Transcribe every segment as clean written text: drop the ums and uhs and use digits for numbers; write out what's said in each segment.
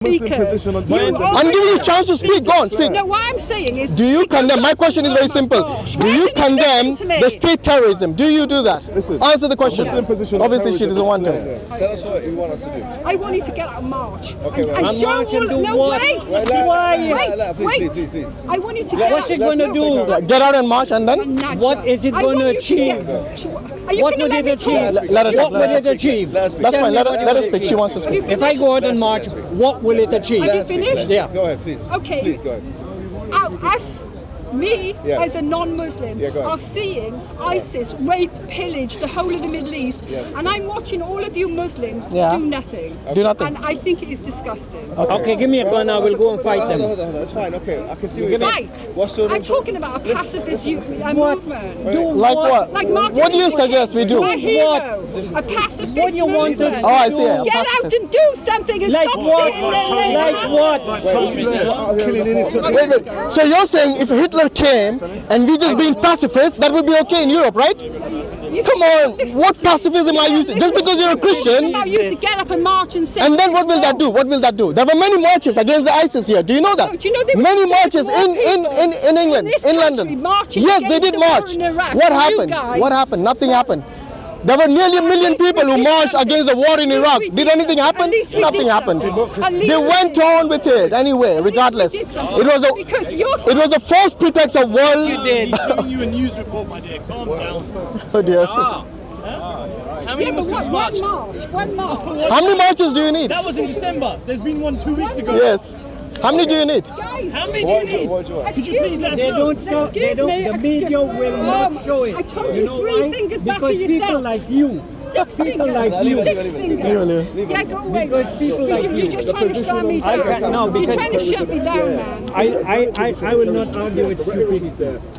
Muslim position on I'm giving you a chance to speak. Go on, speak. No, what I'm saying is... Do you condemn? My question is very simple. Do you condemn the state terrorism? Do you do that? Listen, answer the question. Muslim position Obviously, she doesn't want to. Tell us what you want us to do. I want you to get out and march. Okay, and show all... No, wait! Please. I want you to get out. What's it going to do? Get out and march and then? What is it going to achieve? What would it achieve? What will it achieve? That's fine. Let her speak. She wants to speak. If I go out and march, what will it achieve? Have you finished? Yeah. Go ahead, please. Okay. Please go ahead. As a non-Muslim, are seeing ISIS rape, pillage the whole of the Middle East, and I'm watching all of you Muslims do nothing. Do nothing. And I think it is disgusting. Okay, give me a gun, I will go and fight them. Hold on. It's fine. Okay, I can see what you're saying. Fight! I'm talking about a pacifist movement. Like what? Like Martin What do you suggest we do? My hero, a pacifist What do you want movement. us Oh, I see. A Get out pacifist. and do something and Like stop what? sitting there. Like what? killing innocent. Wait. So you're saying if Hitler came and we just being pacifists, that would be okay in Europe, right? Come on, what pacifism are you? Just because you're a Christian. About you to get up and march and say. And then what will that do? What will that do? There were many marches against the ISIS here. Do you know that? No, do you know there many was marches more in England, this in country London. marching Yes, they against did the war march. in Iraq. What You happened? guys- What happened? Nothing happened. There were nearly a million people who marched against the war in Iraq. Did anything happen? Nothing happened. They went on with it anyway, regardless. It was a false pretext of world. He's giving you a news report, my dear. Calm down. Oh dear. How many Muslims marched? One march. How many marches do you need? That was in December. There's been one 2 weeks ago. Yes. How many do you need? Guys, How many do you need? Could you please let us They know? don't show, the media will not show it. I told You you know 3 why? fingers back Because to people yourself. like you. Six People fingers. like you. Six fingers. Yeah, go away. Because people like You're you. just trying to shut me down. No, You're because- trying to shut me down, man. I will not argue with stupidity.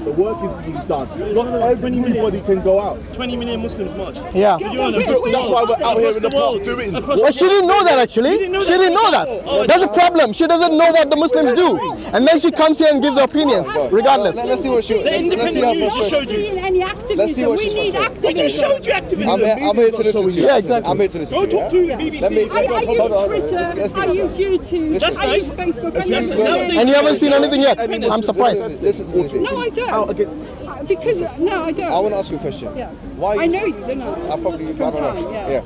The work is being done. Not everybody can go out. 20 million Muslims marched. Yeah. That's why we're out here in the park doing it. Well, she didn't know that actually. She didn't know that. That's a problem. She doesn't know what the Muslims do. And then she comes here and gives her opinions, regardless. Let's see what she. The independent news just showed you. Any activism. Let's see what We she's need frustrated. We just activism. showed you activism. I'm here to listen to you. Yeah, exactly. I'm here to listen Go to you. talk to BBC. Let me- I use Hold on. Twitter, Let's I use YouTube, That's I use nice. Facebook. And you haven't seen anything yet. I'm surprised. Listen to me. No, I don't. Because, no, I don't. I want to ask you a question. Yeah. Why? I know you, don't I? I probably. I From don't time, know. yeah.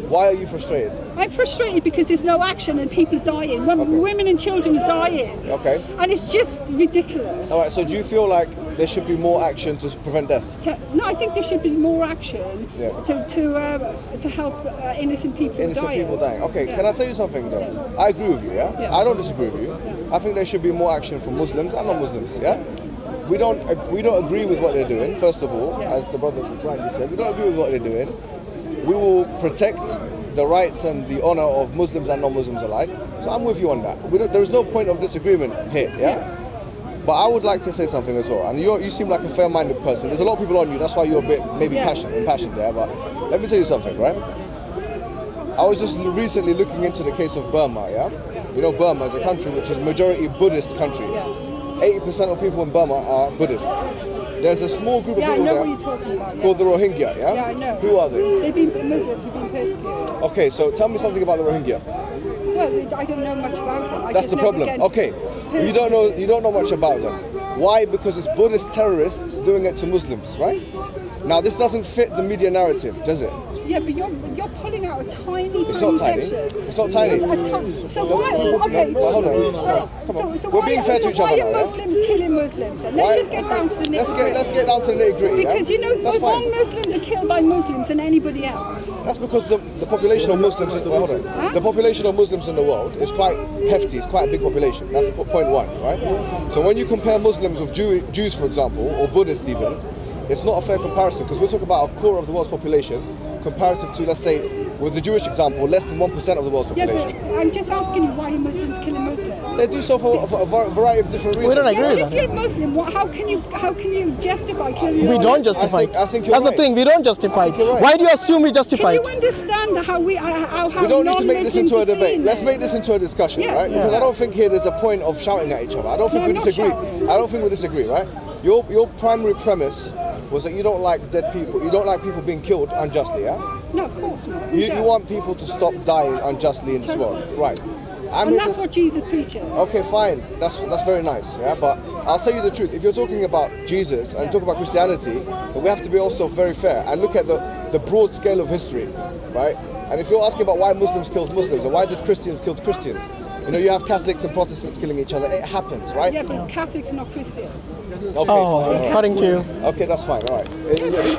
Why are you frustrated? I'm frustrated because there's no action and people are dying. Women and children are dying. Okay. And it's just ridiculous. All right. So do you feel like there should be more action to prevent death? No, I think there should be more action Yeah. to help innocent people Innocent dying. people dying. Okay. Yeah. Can I tell you something though? Yeah. I agree with you. Yeah? Yeah. I don't disagree with you. I think there should be more action from Muslims and non-Muslims. Yeah. We don't agree with what they're doing. First of all, as the brother rightly said, we don't agree with what they're doing. We will protect the rights and the honor of Muslims and non-Muslims alike. So I'm with you on that. There is no point of disagreement here. Yeah. But I would like to say something as well. And you seem like a fair-minded person. There's a lot of people on you. That's why you're a bit maybe impassioned there. But let me tell you something, right? I was just recently looking into the case of Burma. Yeah. You know, Burma is a country which is majority Buddhist country. 80% of people in Burma are Buddhist. There's a small group of Yeah, I people know there what you're talking about. called the Rohingya, yeah? Yeah, I know. Who are they? Muslims have been persecuted. Okay, so tell me something about the Rohingya. Well, I don't know much about them. I That's just the know problem. they get Okay, you don't know much about them. Why? Because it's Buddhist terrorists doing it to Muslims, right? Now this doesn't fit the media narrative, does it? Yeah, but you're pulling out a tiny not tiny. section. It's not tiny. So why? Okay. But hold on. So We're why, being fair to each other why are now, yeah? Muslims killing Muslims? And let's just get down to the nitty-gritty. Let's get down to the nitty-gritty. Because yeah? you know, That's more fine. Muslims are killed by Muslims than anybody else. That's because the population of Muslims in the world, the population of Muslims in the world is quite hefty. It's quite a big population. That's point one, right? Yeah. So when you compare Muslims with Jews, for example, or Buddhists even, it's not a fair comparison because we're talking about a quarter of the world's population comparative to, let's say, with the Jewish example, less than 1% of the world's Yeah, population. but I'm just asking you, why are Muslims killing Muslims? They do so for a variety of different reasons. We don't Yeah, agree but with if that. you're Muslim, how can you justify killing? We all don't Muslims? justify it. I think you're That's the right. thing. We don't justify it. you're right. Why do you assume we justify Can it? you understand how We don't need to make this into a debate. Let's make this into a discussion, Yeah. right? Because I don't think here there's a point of shouting at each other. I don't think No, we I'm not disagree. shouting. I don't think we disagree, right? Your primary premise was that you don't like dead people. You don't like people being killed unjustly, yeah? No, of course not. You want people to stop dying unjustly in this world, right? And that's what Jesus preaches. Okay, fine. That's very nice. Yeah, but I'll tell you the truth. If you're talking about Jesus and talk about Christianity, then we have to be also very fair and look at the broad scale of history, right? And if you're asking about why Muslims killed Muslims or why did Christians kill Christians, you know, you have Catholics and Protestants killing each other. It happens, right? Yeah, but Catholics are not Christians. Okay, according to you. Okay, that's fine. All right.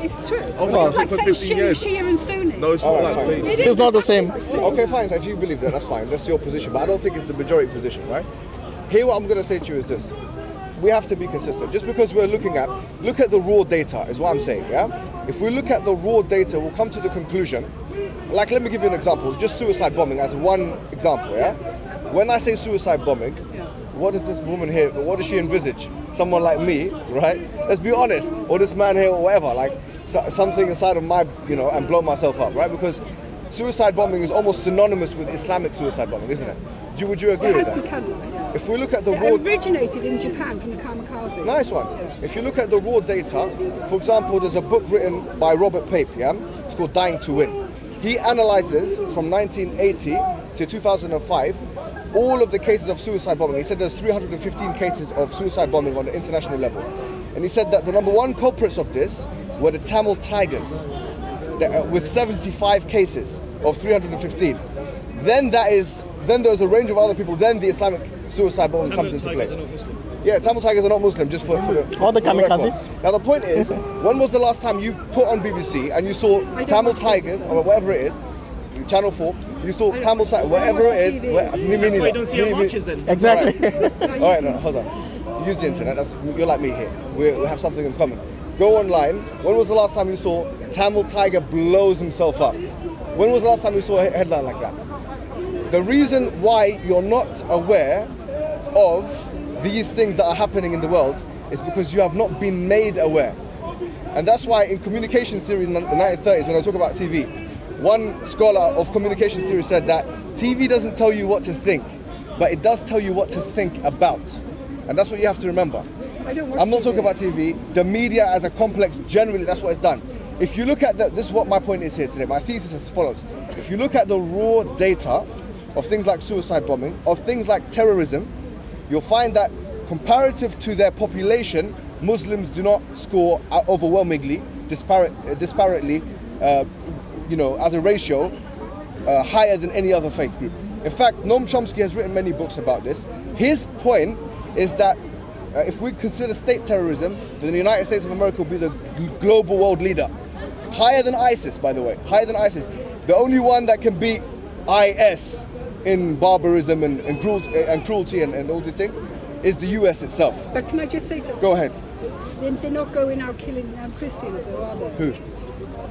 It's true. It's like saying Shia and Sunni. No, it's not like saying. It's not the same. Okay, fine. So if you believe that, that's fine. That's your position. But I don't think it's the majority position, right? Here, what I'm going to say to you is this. We have to be consistent. Just because we're look at the raw data is what I'm saying, yeah? If we look at the raw data, we'll come to the conclusion. Like, let me give you an example. Just suicide bombing as one example, yeah? When I say suicide bombing, what does this woman here, what does she envisage? Someone like me, right? Let's be honest. Or this man here or whatever, like something inside of my, you know, and blow myself up, right? Because suicide bombing is almost synonymous with Islamic suicide bombing, isn't it? Would you agree with that? It has become, yeah. If we look at the raw... It originated in Japan from the kamikaze. Nice one. Yeah. If you look at the raw data, for example, there's a book written by Robert Pape, yeah? It's called Dying to Win. He analyzes from 1980 to 2005 all of the cases of suicide bombing. He said there's 315 cases of suicide bombing on the international level. And he said that the number one culprits of this were the Tamil Tigers, with 75 cases of 315. Then there's a range of other people. Then the Islamic suicide bombing comes into play. Yeah, Tamil Tigers are not Muslim, just for the kamikazes. Now the point is, when was the last time you put on BBC and you saw Tamil Tigers, or whatever it is, Channel 4, you saw Tamil Tigers, whatever it is. That's why you don't see our matches then. Exactly. All right, no, hold on. Use the internet. You're like me here. We have something in common. Go online. When was the last time you saw Tamil Tiger blows himself up? When was the last time you saw a headline like that? The reason why you're not aware of these things that are happening in the world is because you have not been made aware. And that's why in communication theory in the 1930s, when I talk about TV, one scholar of communication theory said that TV doesn't tell you what to think, but it does tell you what to think about. And that's what you have to remember. I'm not talking about TV. The media as a complex, generally, that's what it's done. If you look at this is what my point is here today. My thesis is as follows. If you look at the raw data of things like suicide bombing, of things like terrorism, you'll find that comparative to their population, Muslims do not score overwhelmingly, disparately, as a ratio, higher than any other faith group. In fact, Noam Chomsky has written many books about this. His point is that if we consider state terrorism, then the United States of America will be the global world leader. Higher than ISIS, by the way. Higher than ISIS. The only one that can beat IS in barbarism and cruelty and all these things is the US itself. But can I just say something? Go ahead. They're not going out killing Christians, though, are they? Who?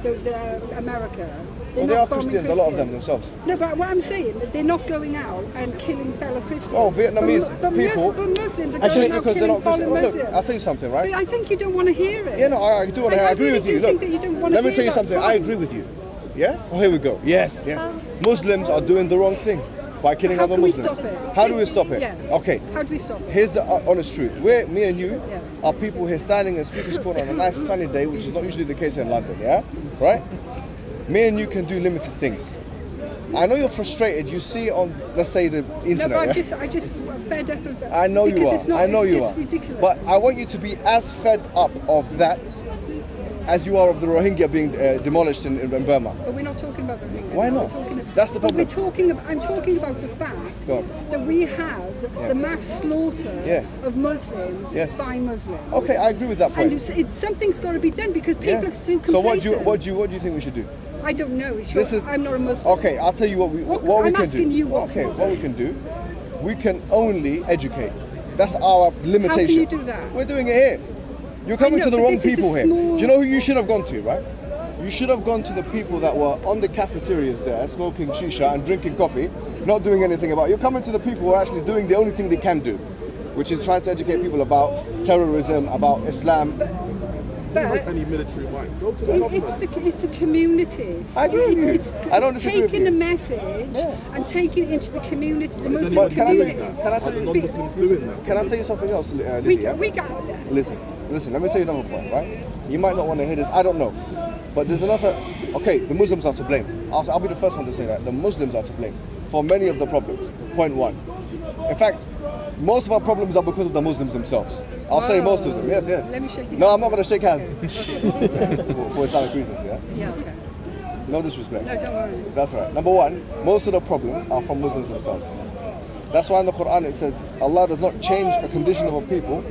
The America. Well, they are Christians, a lot of them themselves. No, but what I'm saying, that they're not going out and killing fellow Christians. Oh, Vietnamese people. But Muslims are actually, going out because they're killing not fellow Muslims. Muslims. Look, I'll tell you something, right? But I think you don't want to hear it. Yeah, no, I do want to hear it. I agree really with you. do think Look, that you don't want to let me hear tell you that something. I agree with you. Yeah? Oh, here we go. Yes. Muslims are doing the wrong thing by killing other Muslims. How can we stop it? How do we stop it? Yeah. Okay. How do we stop it? Here's the honest truth. Me and you are people here standing in Speaker's Corner on a nice sunny day, which is not usually the case in London, yeah? Right? Me and you can do limited things. I know you're frustrated. You see on, let's say, the internet. No, but I just fed up of that. I know you are. It's just ridiculous. But I want you to be as fed up of that as you are of the Rohingya being demolished in Burma. But we're not talking about the Rohingya. Why not? That's the problem. I'm talking about the fact that we have the mass slaughter of Muslims by Muslims. Okay, I agree with that point. And something's got to be done because people are too complacent. So what do you think we should do? I don't know. I'm not a Muslim. Okay, I'll tell you what we can do. I'm asking you what we can do. We can only educate. That's our limitation. How can you do that? We're doing it here. You're coming to the wrong people here. Do you know who you should have gone to, right? You should have gone to the people that were on the cafeterias there, smoking shisha and drinking coffee, not doing anything about it. You're coming to the people who are actually doing the only thing they can do, which is trying to educate people about terrorism, about Islam. But any military might go to the it's a community. I agree with you. It's taking the message and taking it into the community, the Muslim community. Can I tell you something else, Lizzie? We got that. Listen, let me tell you another point, right? You might not want to hear this, I don't know. But there's another, okay, the Muslims are to blame. I'll be the first one to say that. The Muslims are to blame for many of the problems. Point one. In fact, most of our problems are because of the Muslims themselves. I'll say most of them, yes, yes. Let me shake hands. No, I'm not going to shake hands. for Islamic reasons, yeah? Yeah, okay. No disrespect. No, don't worry. That's right. Number one, most of the problems are from Muslims themselves. That's why in the Quran it says Allah does not change a condition of a people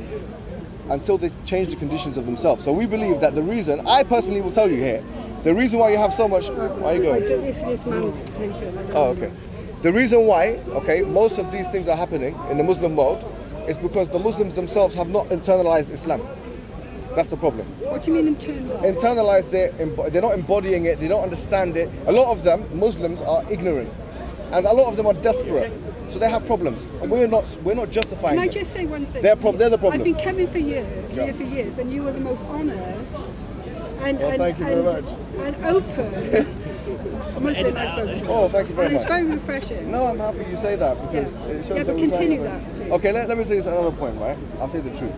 until they change the conditions of themselves. So we believe that the reason, I personally will tell you here, the reason why you have so much... Why are you going? This man is taken. Oh, okay. The reason why, okay, most of these things are happening in the Muslim world is because the Muslims themselves have not internalized Islam. That's the problem. What do you mean internalized? Internalized, they're not embodying it, they don't understand it. A lot of them, Muslims, are ignorant. And a lot of them are desperate. So they have problems. And we're not justifying Can I them. just say one thing? They're the problem. I've been coming for years, here for years, and you were the most honest and thank you very much. and open Muslim I spoke to. Oh, thank you very and much. It's very refreshing. No, I'm happy you say that because Yeah. it shows Yeah, that but we're continue trying to- that, please. Okay, let me say this another point, right? I'll say the truth.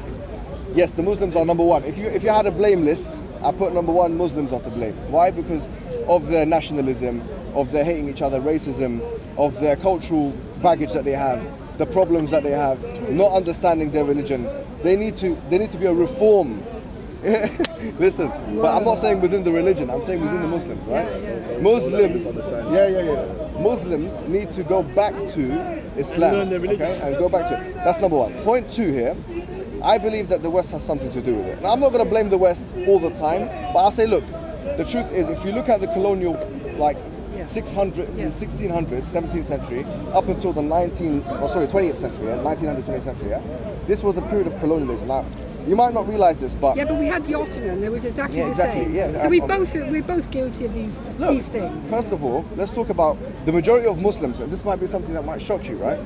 Yes, the Muslims are number one. If you had a blame list, I put number one, Muslims are to blame. Why? Because of their nationalism, of their hating each other, racism, of their cultural baggage that they have, the problems that they have, not understanding their religion. They need to be a reform. Listen, but I'm not saying within the religion, I'm saying within the Muslims, right? Muslims, Muslims need to go back to Islam, okay, and go back to it. That's number one. Point two here, I believe that the West has something to do with it. Now, I'm not going to blame the West all the time, but I'll say, look, the truth is, if you look at the colonial, like, 1600s, 17th century, up until the 20th century, 1900, 20th century, yeah? This was a period of colonialism. Now, you might not realize this, but... Yeah, but we had the Ottoman, there was exactly the exactly, same. yeah. So we're both guilty of these things. First of all, let's talk about the majority of Muslims, and this might be something that might shock you, right?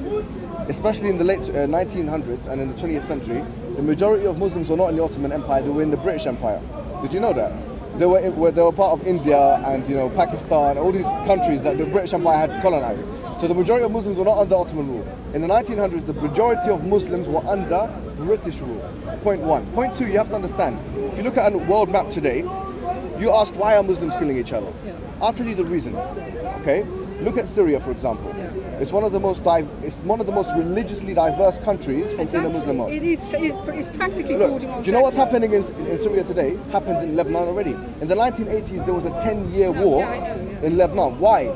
Especially in the late 1900s and in the 20th century, the majority of Muslims were not in the Ottoman Empire, they were in the British Empire. Did you know that? They were part of India and Pakistan, all these countries that the British Empire had colonized. So the majority of Muslims were not under Ottoman rule. In the 1900s, the majority of Muslims were under British rule. Point one. Point two, you have to understand, if you look at a world map today, you ask why are Muslims killing each other? Yeah. I'll tell you the reason. Okay? Look at Syria, for example. Yeah. It's one of the most religiously diverse countries in the Muslim world. It's practically Look, bordering on do you know what's secular. happening in Syria today? Happened in Lebanon already. In the 1980s, there was a 10-year war yeah, I know, yeah. in Lebanon. Why?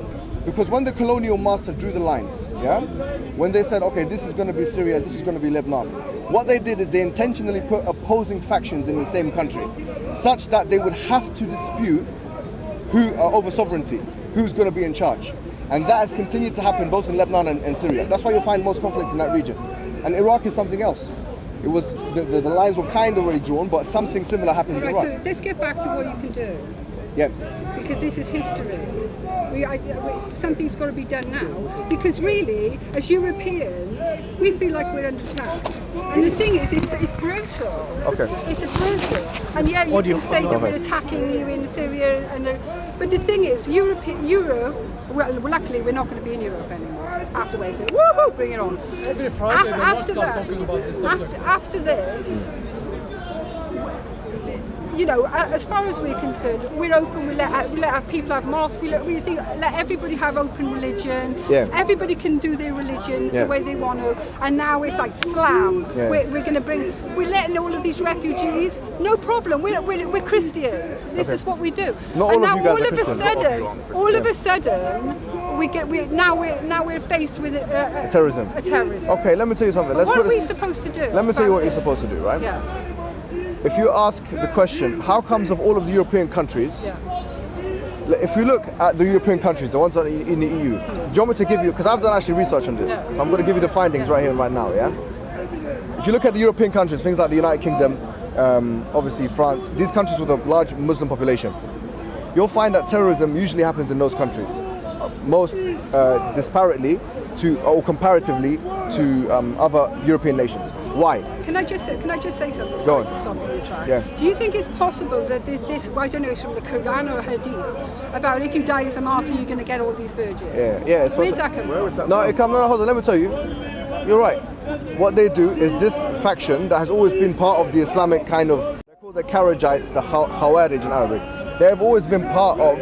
Because when the colonial master drew the lines, yeah, when they said, okay, this is going to be Syria, this is going to be Lebanon, what they did is they intentionally put opposing factions in the same country, such that they would have to dispute over sovereignty, who's going to be in charge. And that has continued to happen both in Lebanon and Syria. That's why you'll find most conflict in that region. And Iraq is something else. It was the lines were kind of already drawn, but something similar happened in Right, Iraq. so let's get back to what you can do. Yes. Because this is history. Something's got to be done now. Because really, as Europeans, we feel like we're under attack. And the thing is, it's brutal. Okay. It's brutal. And yeah, you can say that we're attacking you in Syria. But the thing is, Europe, well, luckily we're not going to be in Europe anymore. After Wednesday, woohoo, bring it on. Every Friday, After start that, talking about this subject. after this, as far as we're concerned, we're open. We let people have mosques. We let everybody have open religion. Yeah. Everybody can do their religion Yeah. the way they want to. And now it's like slam. Yeah. We're letting all of these refugees. No problem. We're Christians. This is what we do. Not and all of now you guys all are of a Christians. sudden, we're faced with Terrorism. a terrorism. Okay, let me tell you something. What are we supposed to do? Let me tell you what you're about supposed to do, right? Yeah. If you ask the question, how comes of all of the European countries, Yeah. if you look at the European countries, the ones that are in the EU, do you want me to give you, because I've done actually research on this, so I'm going to give you the findings right here and right now, yeah? If you look at the European countries, things like the United Kingdom, obviously France, these countries with a large Muslim population, you'll find that terrorism usually happens in those countries, most disparately or comparatively to other European nations. Why? Can I just say something? Go Sorry on. to stop you, Richard. Yeah. Do you think it's possible that this, I don't know, it's from the Quran or Hadith, about if you die as a martyr, you're going to get all these virgins? Yeah. Where's that come from? No, hold on, let me tell you. You're right. What they do is this faction that has always been part of the Islamic kind of, they're called the Kharijites, the Khawarij in Arabic. They have always been part of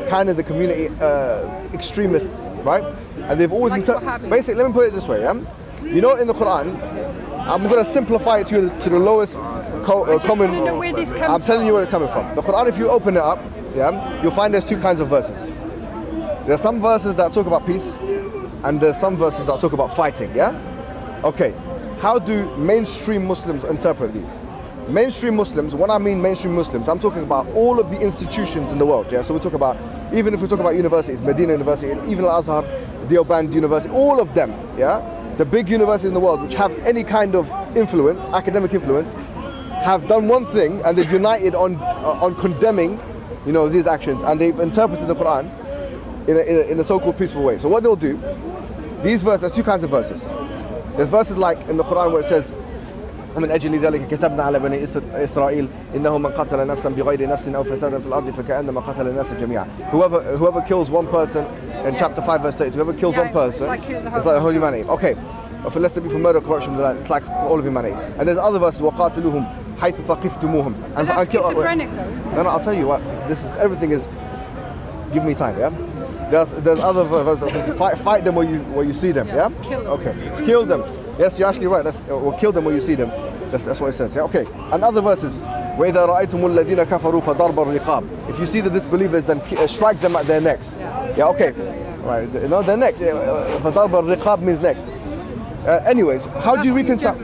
kind of the community extremists right? And they've always Like what happened? basically. Let me put it this way, yeah. You know, in the Quran, I'm going to simplify it to the lowest common. wanna know where this comes I'm telling you from. where it's coming from. The Quran, if you open it up, yeah, you'll find there's two kinds of verses. There are some verses that talk about peace, and there's some verses that talk about fighting. Yeah. Okay. How do mainstream Muslims interpret these? Mainstream Muslims, when I mean mainstream Muslims, I'm talking about all of the institutions in the world. Yeah. So we talk about, even if we talk about universities, Medina University, even Al-Azhar, Deoband University, all of them. Yeah. The big universities in the world which have any kind of influence, academic influence, have done one thing, and they've united on condemning, you know, these actions, and they've interpreted the Quran in a so-called peaceful way. So what they'll do, these verses, there's two kinds of verses. There's verses like in the Quran where it says, ومن أجل ذلك كتبنا على بني إسرائيل إنه من قتل نفسا بغير نفس أو فساد في الأرض فكأنما قتل الناس جميعا. Whoever kills one person, in chapter 5 verse 8, whoever kills one person, it's like the whole humanity. Okay, or for less than be for murder, corruption, it's like all of humanity. And there's other verses, وقاتلوهم حيث ثقفتموهم. But that's schizophrenic though, isn't it? No, I'll tell you what. This is everything is. Give me time, yeah. There's other verses that says fight them where you see them, yeah. Kill them. Okay, kill them. Yes, you're actually right. Or kill them where you see them. That's what it says. Yeah. Okay. And other verses. وَإِذَا رَأَيْتُمُ الَّذِينَ كَفَرُوا فَضَرْبَ الرِّقَابِ. If you see the disbelievers, then strike them at their necks. Yeah. Okay. Right. You know, their necks. فَضَرْبَ الرِّقَابِ means necks. Anyways, how do you reconcile?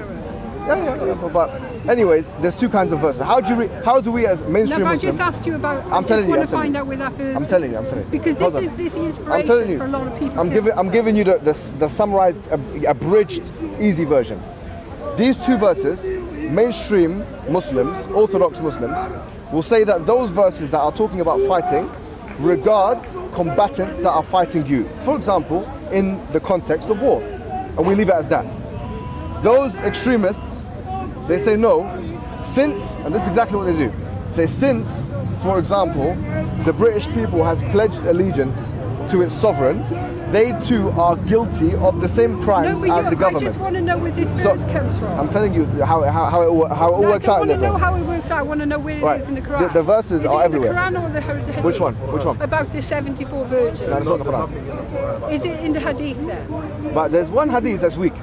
Yeah. But anyways, there's two kinds of verses. How do we as mainstream No, but I Muslims? just asked you about. I'm telling you. I just want to find out where that verse. I'm telling you. Because Hold this on. is the I'm inspiration telling you. for a lot of people. I'm giving you the summarized, abridged, easy version. These two verses, mainstream Muslims, Orthodox Muslims, will say that those verses that are talking about fighting regard combatants that are fighting you. For example, in the context of war, and we leave it as that. Those extremists, they say no, since, and this is exactly what they do. Say since, for example, the British people has pledged allegiance to its sovereign, they too are guilty of the same crimes as the government. I just want to know where this verse comes from. I'm telling you how it all works out in the Quran. I don't want to know how it works out. I want to know where it is in the Quran. The verses is are it everywhere. In the Quran or the Hadith? Which one? About the 74 virgins. No, it's not the Quran. Is it in the Hadith then? But there's one Hadith that's weak.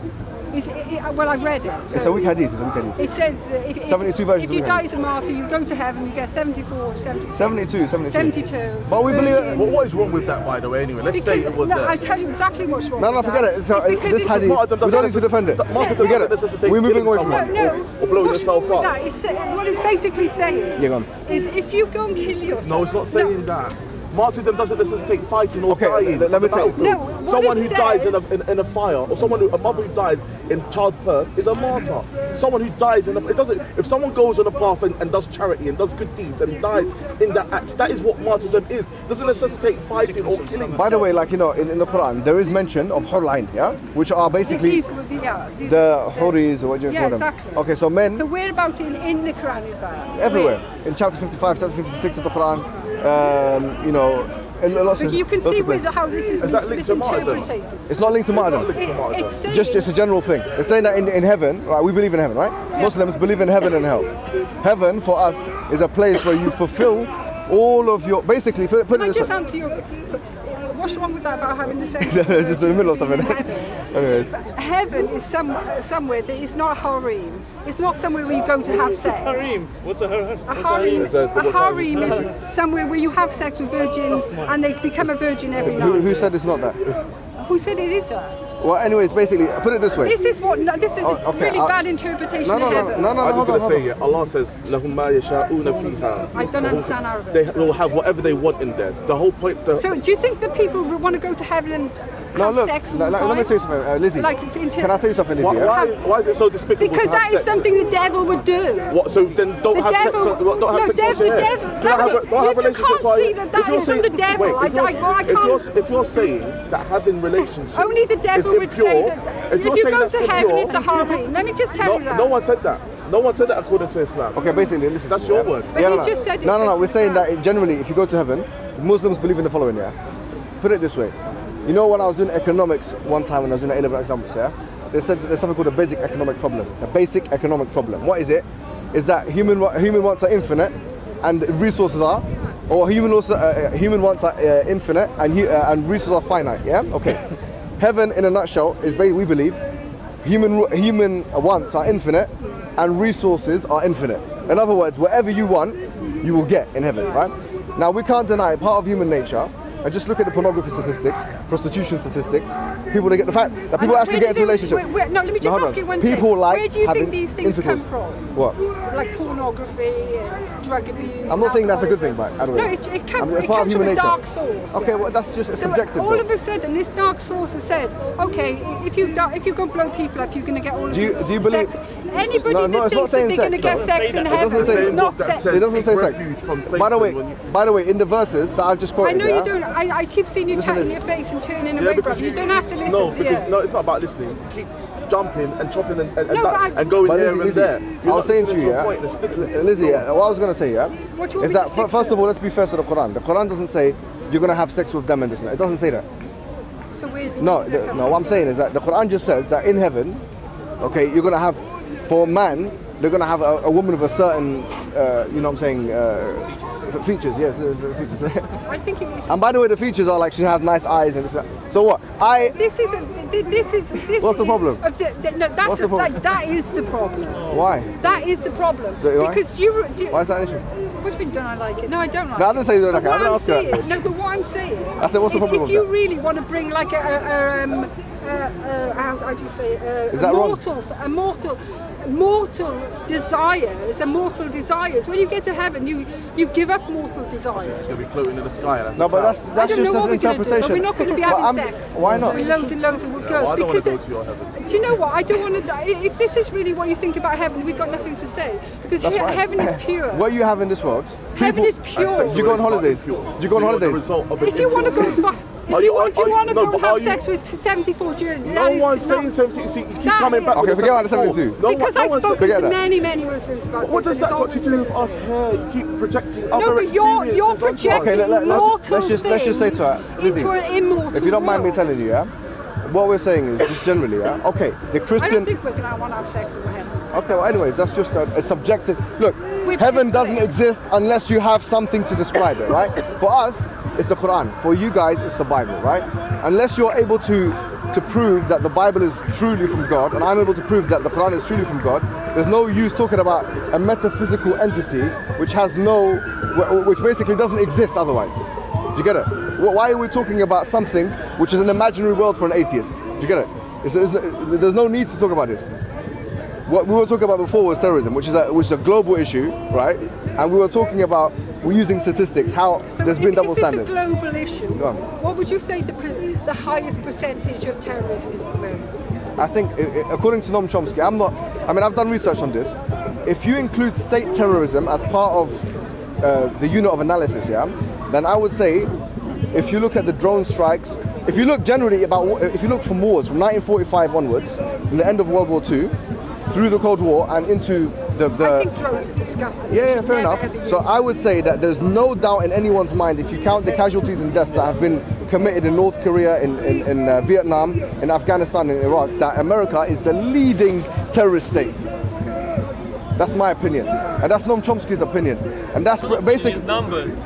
Well, I've read it. So it's a weak Hadith. it says 72 versions. If you die as a martyr, you go to heaven. You get 74, 76, 72. 72. But we believe it. What is wrong with that, by the way, anyway? Let's say it was there. I'll tell you exactly what's wrong. No, forget it. So, It's because this Hadith, we don't need to defend it. Forget it. We're moving away from it. Or blowing yourself up. What it's basically saying Yeah, go on. is if you go and kill yourself. No, it's not saying that. Martyrdom doesn't necessitate fighting or dying. Let me tell you. No, what Someone it who dies says- in a fire, or a mother who dies in childbirth is a martyr. Someone who dies if someone goes on a path and does charity and does good deeds and dies in that act, that is what martyrdom is. Doesn't necessitate fighting or killing. By the way, like, you know, in the Quran, there is mention of Hur'ain, yeah? Which are basically these, the Huris, or what do you call them? exactly. Okay, so men, So where about in the Quran is that? everywhere. Where? In chapter 55, chapter 56 of the Quran, you know, in lots But of, you can lots see of places. how this is that linked to martyrdom? misinterpreted. It's not linked to martyrdom. It's saying Just a general thing. It's saying that in heaven, right? We believe in heaven, right? Muslims believe in heaven and hell. Heaven for us is a place where you fulfill all of your. Basically, put Can I it this just way. answer your? What's wrong with that about having the same? It's just in the middle of something. Anyways, Heaven is somewhere that is not a harem. It's not somewhere where you go to have sex. Harim. What's a harem? A harem is somewhere where you have sex with virgins and they become a virgin every night. who said it's not that? Who said it is that? Well, anyways, basically, put it this way. This is a okay, really bad interpretation No, of heaven. I'm just hold going to on. say it. Allah says, لَهُمْ مَا يَشَاءُونَ فِيهَا. I don't understand Arabic. They will have whatever they want in there. The whole point. So do you think that people would want to go to heaven and No, have look, sex all the let time? me tell you something, Lizzie. Like, Can I tell you something, Lizzie? why is it so despicable Because to have that is sex? something the devil would do. What? So then don't The have sex. devil- Don't have sex no, once you're the here. devil- Don't have you relationships. can't while see you- that that if you're is from saying- the devil. Wait, if you're saying that having relationships Only the devil is would impure, say that. if you're you saying go that's to heaven, impure, it's a harem. Let me just tell you that. no one said that. No one said that according to Islam. Okay, basically, listen. That's your words. But he just said it No, says we're in saying the Quran. that generally, if you go to heaven, Muslims believe in the following, yeah? Put it this way. You know, when I was doing economics one time, when I was doing A-level economics, yeah? They said there's something called a basic economic problem. A basic economic problem. What is it? Is that human wants are infinite, and resources are Or human wants are infinite and resources are finite. Yeah. Okay. Heaven, in a nutshell, is basically, we believe, human wants are infinite and resources are infinite. In other words, whatever you want, you will get in heaven, right? Now, we can't deny part of human nature. And just look at the pornography statistics, prostitution statistics. People, they get the fact that people actually get into relationships. No, let me just ask you one thing. People like where do you think having these things come intercourse. from? What? Like pornography, drug abuse. I'm not saying that's a good thing, but I don't know. No, it comes it's part of human from a nature. dark source. Okay, well that's just subjective. All though. of a sudden, this dark source has said, okay, if you go blow people up, you're going to get all of Do you believe? sex. Anybody No, that it's not thinks that saying they're going to sex, get though. sex in It heaven doesn't say is not that sex. says It doesn't say seek sex. refuge from Satan By the when way, in the verses that I've just quoted, I know you yeah, don't. I keep seeing you tapping your face and turning away from it. You don't have to listen. No, because yeah. no, it's not about listening. Keep jumping and chopping and No, but and going But here Lizzie, and there. I was saying to you, yeah, Lizzie, what I was going to say, yeah, What do you want is me that to stick first to? of all, let's be fair to the Quran. The Quran doesn't say you're going to have sex with them and this and that. It doesn't say that. So where No, does it come no. What I'm saying is that the Quran just says that in heaven, okay, you're going to have, for man, they're going to have a woman of a certain, you know what I'm saying, features, yes, features. I think it is. And by the way, the features are like she has nice eyes and this and that. So what? This is. What's the problem? No, that's What's the problem? that is the problem. Why? That is the problem. Why? Because Why is that an issue? What do you mean, don't I like it? No, I don't like No, I it. didn't say you don't like it. I But didn't what ask her. saying, no, but what I'm saying I said, what's the is problem if with you that? really want to bring like how do you say Is that wrong? mortal desires. When you get to heaven, you give up mortal desires. It's gonna be floating in the sky. And No, but I that's don't just know what an we're going to do, but interpretation. we're not going to be But having I'm- sex. Why not? With loads and loads of girls. I don't want to because go to your heaven. do you know what? I don't want to. If this is really what you think about heaven, we've got nothing to say because That's right. heaven is pure. What you have in this world. Heaven is pure. Do you go on holidays? Do you go on holidays? If you want to go, if you want to go and have sex with 74 Jews, No one's saying something. See, you keep That coming back. is- with Okay, the forget about the 74. 72. No because one- I've no one's spoken forget to that. many Muslims about What this. does that got to do with us here? You keep projecting No, other but you're experiences onto us. projecting Okay, mortal let's just say to her, things Lizzie, into an immortal if you don't mind me world. telling you, yeah, what we're saying is just generally, yeah, okay, the I don't Christian. think we're going to want to have sex in heaven. Okay, well, anyways, that's just a subjective. Look, We're heaven just doesn't playing. exist unless you have something to describe it, right? For us, it's the Quran. For you guys, it's the Bible, right? Unless you're able to prove that the Bible is truly from God, and I'm able to prove that the Quran is truly from God, there's no use talking about a metaphysical entity which has no, which basically doesn't exist otherwise. Do you get it? Why are we talking about something which is an imaginary world for an atheist? Do you get it? There's no need to talk about this. What we were talking about before was terrorism, which is a global issue, right? And we were talking about, we're using statistics, how So there's been double if it's standards. a global issue, Go on. what would you say the highest percentage of terrorism is at the moment? I think, according to Noam Chomsky, I've done research on this. If you include state terrorism as part of the unit of analysis, yeah, then I would say, if you look at the drone strikes, if you look generally if you look from wars from 1945 onwards, from the end of World War II, through the Cold War and into I think drones are disgusting. Yeah, fair enough. So I would say that there's no doubt in anyone's mind, if you count the casualties and deaths that have been committed in North Korea, in Vietnam, in Afghanistan, and Iraq, that America is the leading terrorist state. That's my opinion, and that's Noam Chomsky's opinion, and that's basically These numbers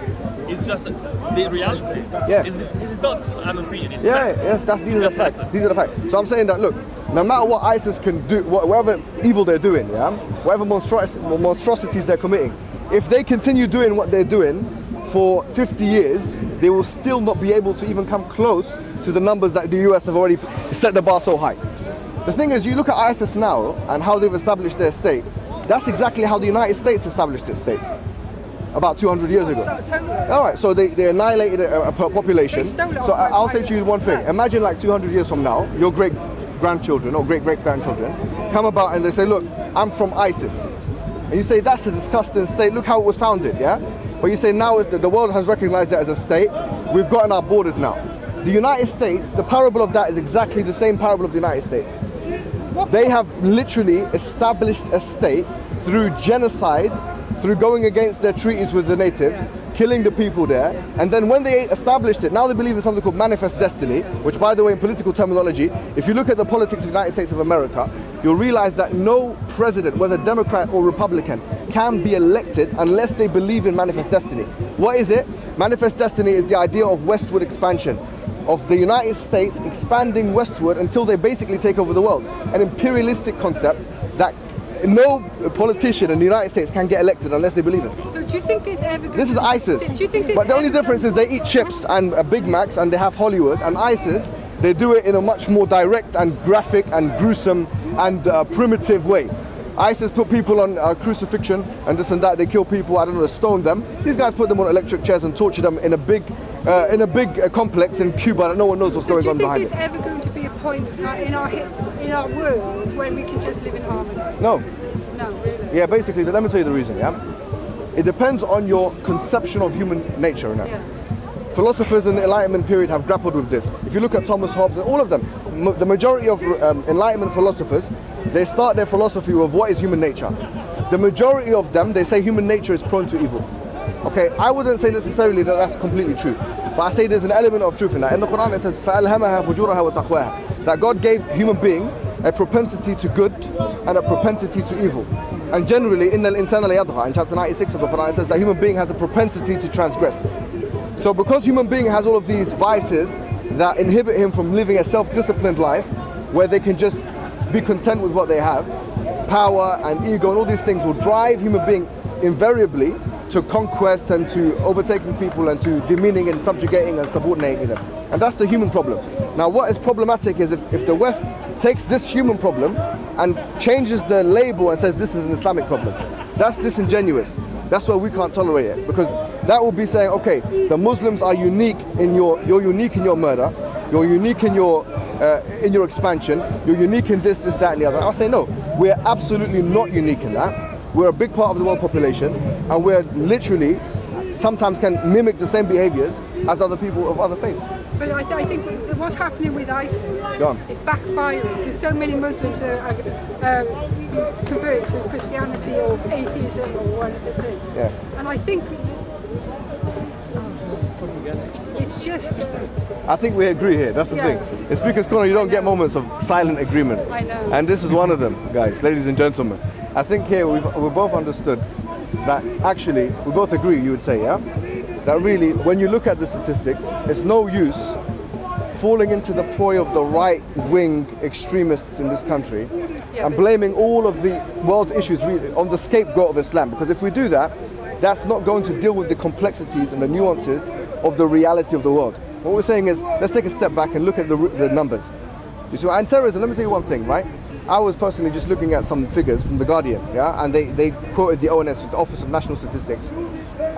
is just the reality. Yeah. It's not an opinion. It's Yeah, facts. yes, these are the facts. These are the facts. So I'm saying that, look, no matter what ISIS can do, whatever evil they're doing, yeah, whatever monstrosities they're committing, if they continue doing what they're doing for 50 years, they will still not be able to even come close to the numbers that the US have already set the bar so high. The thing is, you look at ISIS now and how they've established their state, that's exactly how the United States established its states about 200 years ago. All right, so they annihilated a population. They stole it So off I'll say to you one thing. Imagine like 200 years from now, your great-grandchildren or great-great-grandchildren come about and they say, look, I'm from ISIS. And you say, that's a disgusting state. Look how it was founded, yeah? But you say now is that the world has recognized it as a state. We've gotten our borders now. The United States, the parable of that is exactly the same parable of the United States. They have literally established a state through genocide, through going against their treaties with the natives, killing the people there, and then when they established it, now they believe in something called manifest destiny, which by the way in political terminology, if you look at the politics of the United States of America, you'll realize that no president, whether Democrat or Republican, can be elected unless they believe in manifest destiny. What is it? Manifest destiny is the idea of westward expansion, of the United States expanding westward until they basically take over the world. An imperialistic concept that no politician in the United States can get elected unless they believe in. So do you think there's ever... This is ISIS. Do you think But the only difference is they eat chips and Big Macs and they have Hollywood, and ISIS, they do it in a much more direct and graphic and gruesome and primitive way. ISIS put people on crucifixion and this and that. They kill people, I don't know, stone them. These guys put them on electric chairs and torture them in a big complex in Cuba that no one knows what's going on behind it. Do you think there's ever going to be a point in our world when we can just live in harmony? No. No, really? Yeah, basically, let me tell you the reason, yeah? It depends on your conception of human nature, you know? Yeah. Philosophers in the Enlightenment period have grappled with this. If you look at Thomas Hobbes and all of them, the majority of Enlightenment philosophers, they start their philosophy with what is human nature. The majority of them, they say human nature is prone to evil. Okay, I wouldn't say necessarily that that's completely true, but I say there's an element of truth in that. In the Quran it says, فَأَلْهَمَهَا فُجُورَهَا وَتَقْوَاهَا, that God gave human being a propensity to good and a propensity to evil. And generally, in chapter 96 of the Quran, it says that human being has a propensity to transgress. So because human being has all of these vices that inhibit him from living a self-disciplined life, where they can just be content with what they have, power and ego and all these things will drive human being invariably to conquest and to overtaking people and to demeaning and subjugating and subordinating them. And that's the human problem. Now what is problematic is if the West takes this human problem and changes the label and says this is an Islamic problem. That's disingenuous. That's why we can't tolerate it, because that will be saying, okay, the Muslims are unique in you're unique in your murder, you're unique in your expansion, you're unique in this, that and the other. I'll say no, we're absolutely not unique in that. We're a big part of the world population, and we're literally sometimes can mimic the same behaviors as other people of other faiths. But I think what's happening with ISIS is backfiring, because so many Muslims are converted to Christianity or atheism or one of the things. Yeah. And I think it's just... I think we agree here, that's the thing. It's because, Connor, you don't get moments of silent agreement. I know. And this is one of them, guys, ladies and gentlemen. I think here we both understood that actually, we both agree, you would say, yeah? That really, when you look at the statistics, it's no use falling into the ploy of the right-wing extremists in this country and blaming all of the world's issues really on the scapegoat of Islam. Because if we do that, that's not going to deal with the complexities and the nuances of the reality of the world. What we're saying is, let's take a step back and look at the numbers. You see, and terrorism, let me tell you one thing, right? I was personally just looking at some figures from The Guardian, yeah, and they quoted the ONS, the Office of National Statistics.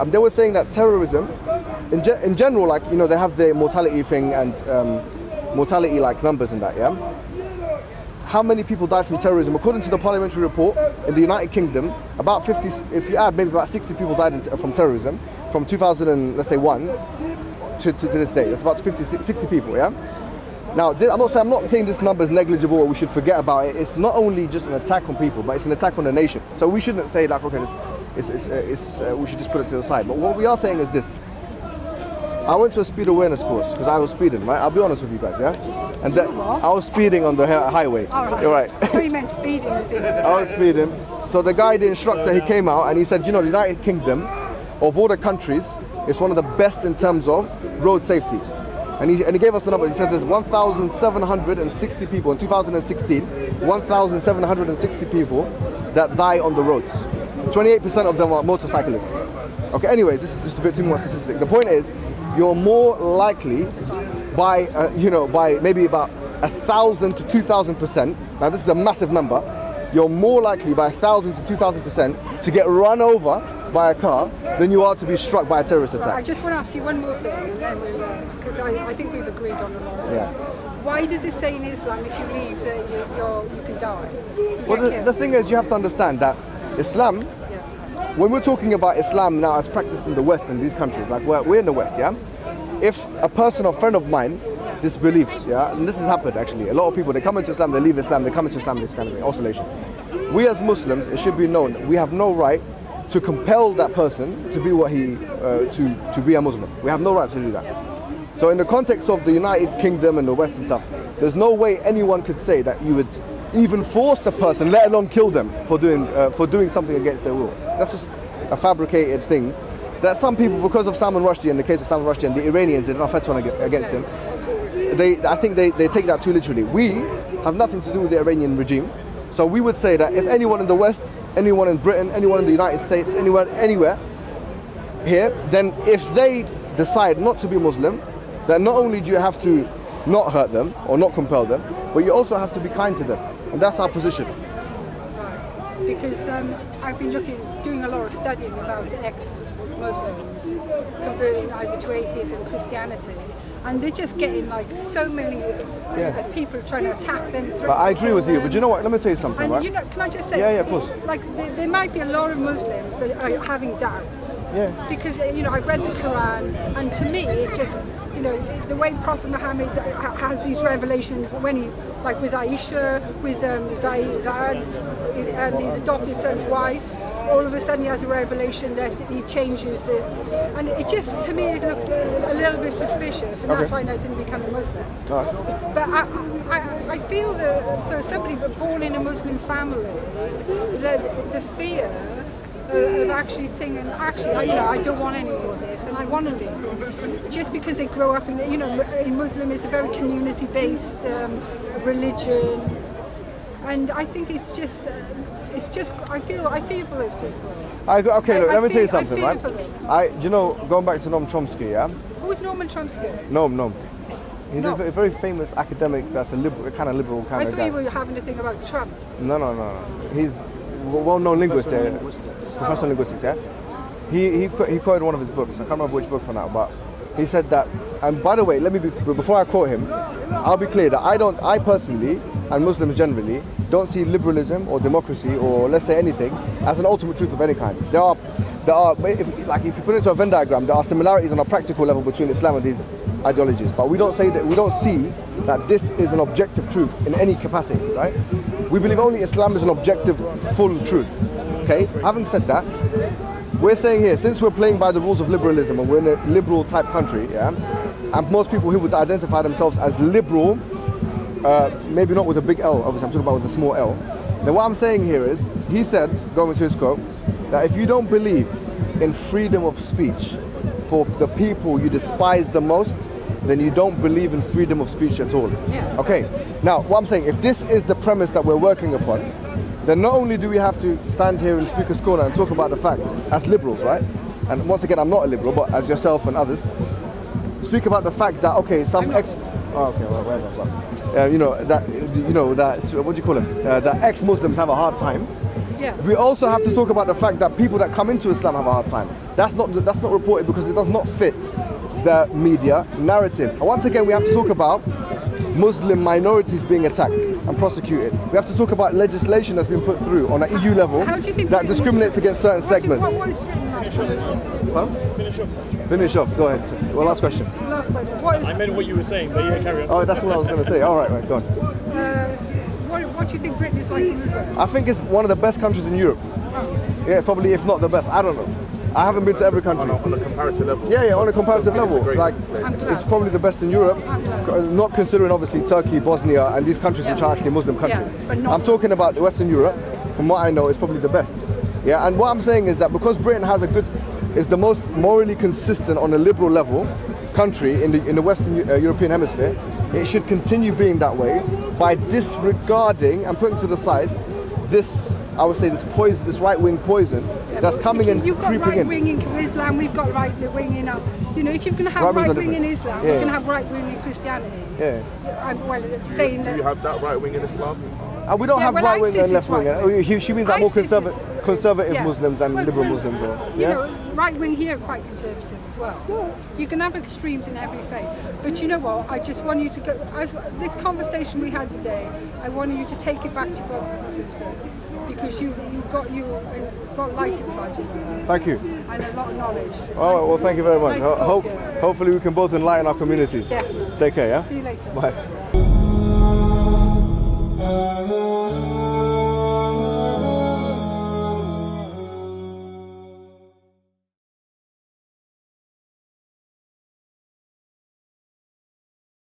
They were saying that terrorism, in general, like, you know, they have the mortality thing and mortality like numbers and that, yeah. How many people died from terrorism? According to the parliamentary report, in the United Kingdom, about 50, if you add, maybe about 60 people died from terrorism from 2001 to this day. That's about 60 people, yeah. Now, I'm not saying this number is negligible or we should forget about it. It's not only just an attack on people, but it's an attack on the nation. So we shouldn't say like, okay, we should just put it to the side. But what we are saying is this. I went to a speed awareness course because I was speeding, right? I'll be honest with you guys, yeah? And I was speeding on the highway. You're right. I thought you meant speeding as in... I was speeding. So the guy, the instructor, he came out and he said, you know, the United Kingdom, of all the countries, is one of the best in terms of road safety. And he gave us the number. He said there's 1,760 people in 2016, 1,760 people that die on the roads. 28% of them are motorcyclists. Okay, anyways, this is just a bit too much statistic. The point is, you're more likely by maybe about 1,000 to 2,000%. Now this is a massive number. You're more likely by 1,000 to 2,000% to get run over by a car than you are to be struck by a terrorist attack. I just want to ask you one more thing, and then because I think we've agreed on a lot. Yeah. Why does it say in Islam if you leave that you can die? Well, the thing is, you have to understand that Islam, when we're talking about Islam now as practiced in the West and these countries, like we're in the West, yeah? If a person or friend of mine disbelieves, yeah, and this has happened actually, a lot of people, they come into Islam, they leave Islam, they come into Islam, this kind of thing, oscillation. We as Muslims, it should be known, we have no right to compel that person to be what to be a Muslim. We have no right to do that. So in the context of the United Kingdom and the West and stuff, there's no way anyone could say that you would even force the person, let alone kill them for doing something against their will. That's just a fabricated thing that some people, because of Salman Rushdie, in the case of Salman Rushdie and the Iranians did not fatwa against him, I think they take that too literally. We have nothing to do with the Iranian regime, so we would say that if anyone in the West, anyone in Britain, anyone in the United States, anyone anywhere here, then if they decide not to be Muslim, then not only do you have to not hurt them or not compel them, but you also have to be kind to them, and that's our position. Because I've been doing a lot of studying about ex-Muslims converting either to atheism or Christianity, and they're just getting like so many people trying to attack them. But I agree with you. But you know what? Let me tell you something. And right? you know, can I just say? Yeah, of course. Like there might be a lot of Muslims that are having doubts. Yeah. Because I've read the Quran, and to me, it just the way Prophet Muhammad has these revelations when he, like with Aisha, with Zayd, his adopted son's wife. All of a sudden he has a revelation that he changes this, and it just, to me, it looks a little bit suspicious, and that's why I didn't become a Muslim. But I feel that for somebody born in a Muslim family, that the fear of actually thinking, I don't want any more of this, and I want to leave, just because they grow up in, in Muslim is a very community-based religion, and I think it's just I feel for those people. Let me tell you something, I right? feel for them. Going back to Noam Chomsky, yeah? Who's Norman Chomsky? Noam. He's a very famous academic that's a liberal kind of I guy. thought you were having a thing about Trump. No. He's a well-known linguist, professor in linguistics, yeah? He quoted one of his books. I can't remember which book for now, but he said that, and by the way, before I quote him, I'll be clear that I personally, and Muslims generally, don't see liberalism or democracy or let's say anything as an ultimate truth of any kind. There are, if you put it into a Venn diagram, there are similarities on a practical level between Islam and these ideologies, but we don't see that this is an objective truth in any capacity, right? We believe only Islam is an objective, full truth. Okay. Having said that, we're saying here, since we're playing by the rules of liberalism and we're in a liberal type country, yeah, and most people who would identify themselves as liberal, maybe not with a big L, obviously I'm talking about with a small L. Then what I'm saying here is, he said, going to his quote, that if you don't believe in freedom of speech for the people you despise the most, then you don't believe in freedom of speech at all. Yeah. Okay, now what I'm saying, if this is the premise that we're working upon, then not only do we have to stand here in Speaker's Corner and talk about the fact, as liberals, right? And once again, I'm not a liberal, but as yourself and others, speak about the fact that, okay, what do you call them? That ex-Muslims have a hard time. Yeah. We also have to talk about the fact that people that come into Islam have a hard time. That's not reported because it does not fit the media narrative. And once again, we have to talk about Muslim minorities being attacked and prosecuted. We have to talk about legislation that's been put through on an EU level that discriminates against certain segments. What is Britain like for Muslims? Huh? Finish off. Go ahead. Well, last question. Last question. I meant what you were saying, but yeah, carry on. Oh, that's what I was going to say. All right, go on. What do you think Britain is like for Muslims? I think it's one of the best countries in Europe. Yeah, probably if not the best. I don't know. I haven't been to every country. On a comparative level. Yeah, on a comparative level. Like, it's probably the best in Europe, not considering obviously Turkey, Bosnia, and these countries which are actually Muslim countries. I'm talking about Western Europe. From what I know, it's probably the best. Yeah, and what I'm saying is that because Britain is the most morally consistent on a liberal level country in the Western European hemisphere, it should continue being that way by disregarding and putting to the side this, I would say, this right-wing poison that's coming and creeping in. You've got right-wing in Islam, we've got right-wing in if you're going to have right-wing in Islam, you're going to have right-wing in Christianity. Yeah. Saying Do you have that right-wing in Islam? We don't have right-wing and left-wing. Right. She means that more conservative Muslims and liberal Muslims. Right-wing here are quite conservative as well. Yeah. You can have extremes in every faith. But you know what? I just want you to go, as this conversation we had today, I want you to take it back to brothers and sisters, because you've got light inside you. Thank you. And a lot of knowledge. Oh, well, thank you very much. Nice Hopefully we can both enlighten our communities. Definitely. Take care, yeah? See you later. Bye.